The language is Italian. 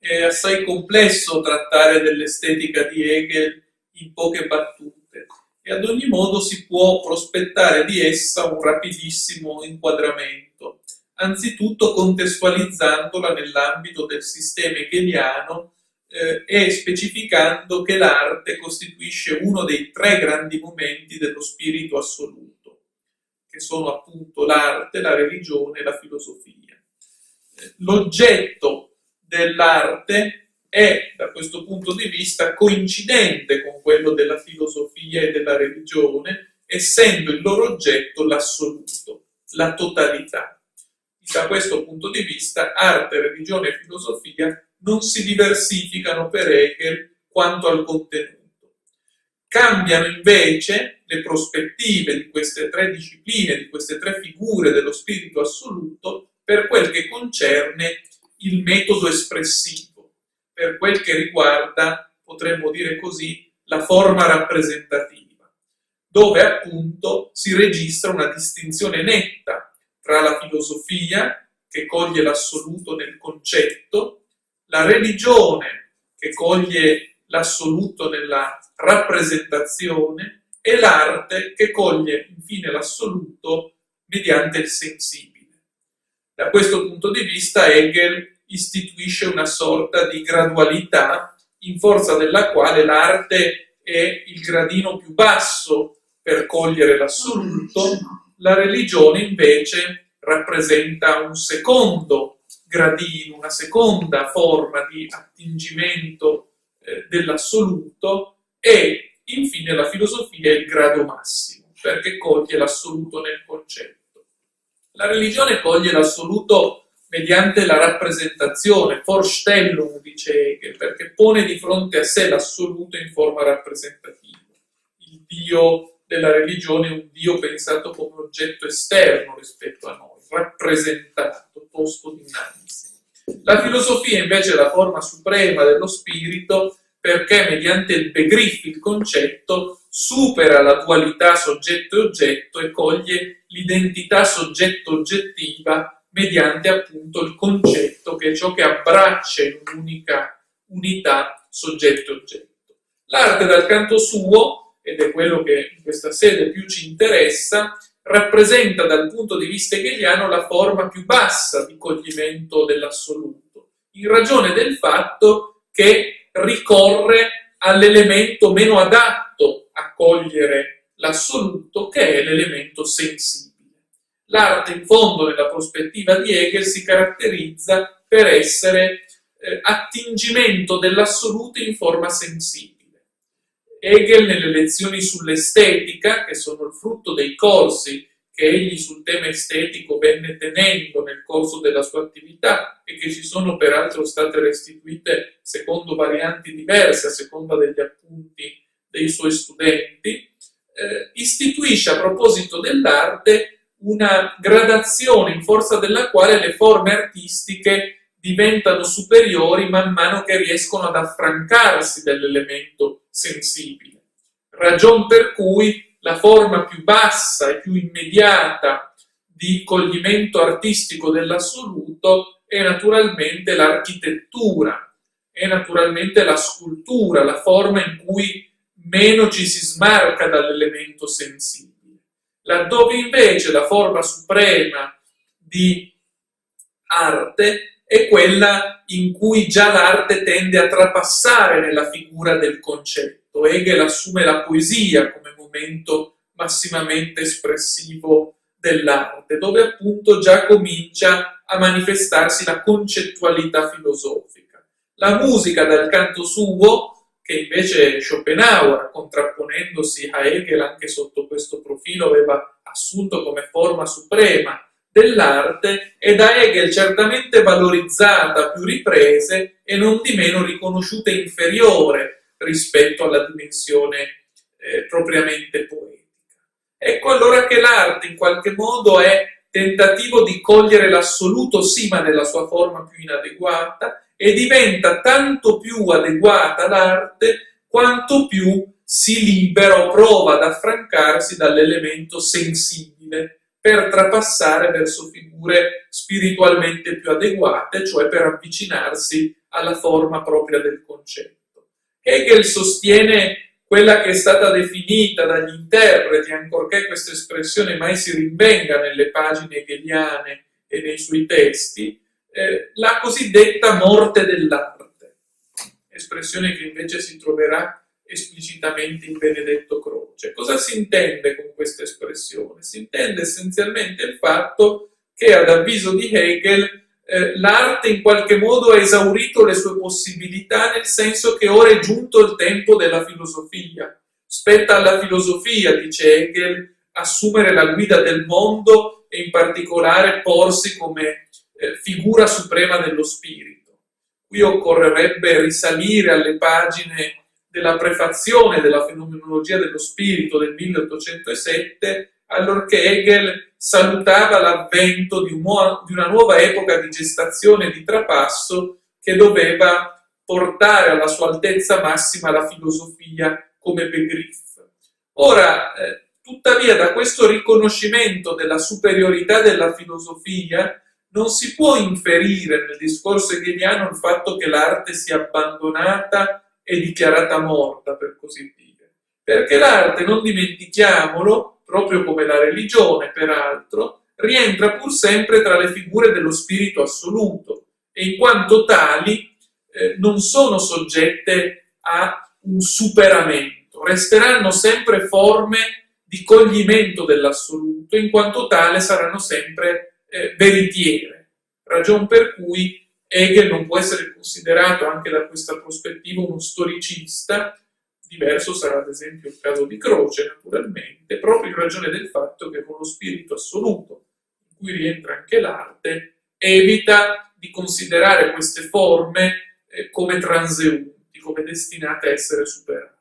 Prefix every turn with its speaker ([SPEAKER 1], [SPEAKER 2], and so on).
[SPEAKER 1] è assai complesso trattare dell'estetica di Hegel in poche battute e ad ogni modo si può prospettare di essa un rapidissimo inquadramento, anzitutto contestualizzandola nell'ambito del sistema hegeliano e specificando che l'arte costituisce uno dei tre grandi momenti dello spirito assoluto, che sono appunto l'arte, la religione e la filosofia. L'oggetto dell'arte è, da questo punto di vista, coincidente con quello della filosofia e della religione, essendo il loro oggetto l'assoluto, la totalità. Da questo punto di vista, arte, religione e filosofia non si diversificano per Hegel quanto al contenuto. Cambiano invece le prospettive di queste tre discipline, di queste tre figure dello spirito assoluto, per quel che concerne il metodo espressivo, per quel che riguarda, potremmo dire così, la forma rappresentativa, dove appunto si registra una distinzione netta tra la filosofia, che coglie l'assoluto nel concetto, la religione, che coglie l'assoluto nella rappresentazione, e l'arte, che coglie infine l'assoluto mediante il sensibile. Da questo punto di vista Hegel istituisce una sorta di gradualità in forza della quale l'arte è il gradino più basso per cogliere l'assoluto, la religione invece rappresenta un secondo gradino, una seconda forma di attingimento dell'assoluto, e infine la filosofia è il grado massimo, perché coglie l'assoluto nel concetto. La religione coglie l'assoluto mediante la rappresentazione, Vorstellung, dice Hegel, perché pone di fronte a sé l'assoluto in forma rappresentativa. Il Dio della religione è un Dio pensato come oggetto esterno rispetto a noi, rappresentato, posto dinanzi. La filosofia invece è la forma suprema dello spirito, perché mediante il Begriff, il concetto, supera la dualità soggetto e oggetto e coglie l'identità soggetto-oggettiva mediante appunto il concetto, che è ciò che abbraccia in un'unica unità soggetto e oggetto. L'arte dal canto suo, ed è quello che in questa sede più ci interessa, rappresenta dal punto di vista hegeliano la forma più bassa di coglimento dell'assoluto, in ragione del fatto che ricorre all'elemento meno adatto a cogliere l'assoluto, che è l'elemento sensibile. L'arte, in fondo, nella prospettiva di Hegel, si caratterizza per essere attingimento dell'assoluto in forma sensibile. Hegel, nelle lezioni sull'estetica, che sono il frutto dei corsi che egli sul tema estetico venne tenendo nel corso della sua attività e che ci sono peraltro state restituite secondo varianti diverse a seconda degli appunti dei suoi studenti, istituisce a proposito dell'arte una gradazione in forza della quale le forme artistiche diventano superiori man mano che riescono ad affrancarsi dell'elemento sensibile. Ragion per cui la forma più bassa e più immediata di coglimento artistico dell'assoluto è naturalmente l'architettura, è naturalmente la scultura, la forma in cui meno ci si smarca dall'elemento sensibile. Laddove invece la forma suprema di arte è quella in cui già l'arte tende a trapassare nella figura del concetto. Hegel assume la poesia come momento massimamente espressivo dell'arte, dove appunto già comincia a manifestarsi la concettualità filosofica. La musica dal canto suo, che invece Schopenhauer, contrapponendosi a Hegel anche sotto questo profilo, aveva assunto come forma suprema dell'arte, è da Hegel certamente valorizzata a più riprese e non di meno riconosciuta inferiore rispetto alla dimensione propriamente poetica. Ecco allora che l'arte in qualche modo è tentativo di cogliere l'assoluto sì, ma nella sua forma più inadeguata, e diventa tanto più adeguata l'arte quanto più si libera o prova ad affrancarsi dall'elemento sensibile per trapassare verso figure spiritualmente più adeguate, cioè per avvicinarsi alla forma propria del concetto. Hegel sostiene quella che è stata definita dagli interpreti, ancorché questa espressione mai si rinvenga nelle pagine hegeliane e nei suoi testi, la cosiddetta morte dell'arte, espressione che invece si troverà esplicitamente in Benedetto Croce. Cosa si intende con questa espressione? Si intende essenzialmente il fatto che, ad avviso di Hegel, l'arte in qualche modo ha esaurito le sue possibilità, nel senso che ora è giunto il tempo della filosofia. Spetta alla filosofia, dice Hegel, assumere la guida del mondo e in particolare porsi come figura suprema dello spirito. Qui occorrerebbe risalire alle pagine della prefazione della fenomenologia dello spirito del 1807, allorché Hegel salutava l'avvento di una nuova epoca di gestazione e di trapasso che doveva portare alla sua altezza massima la filosofia come Begriff. Ora, tuttavia, da questo riconoscimento della superiorità della filosofia non si può inferire nel discorso hegeliano il fatto che l'arte sia abbandonata e dichiarata morta, per così dire. Perché l'arte, non dimentichiamolo, proprio come la religione, peraltro, rientra pur sempre tra le figure dello spirito assoluto e in quanto tali non sono soggette a un superamento, resteranno sempre forme di coglimento dell'assoluto, in quanto tale saranno sempre veritiere, ragion per cui Hegel non può essere considerato anche da questa prospettiva uno storicista. Diverso sarà ad esempio il caso di Croce, naturalmente, proprio in ragione del fatto che con lo spirito assoluto, in cui rientra anche l'arte, evita di considerare queste forme come transeunti, come destinate a essere superate.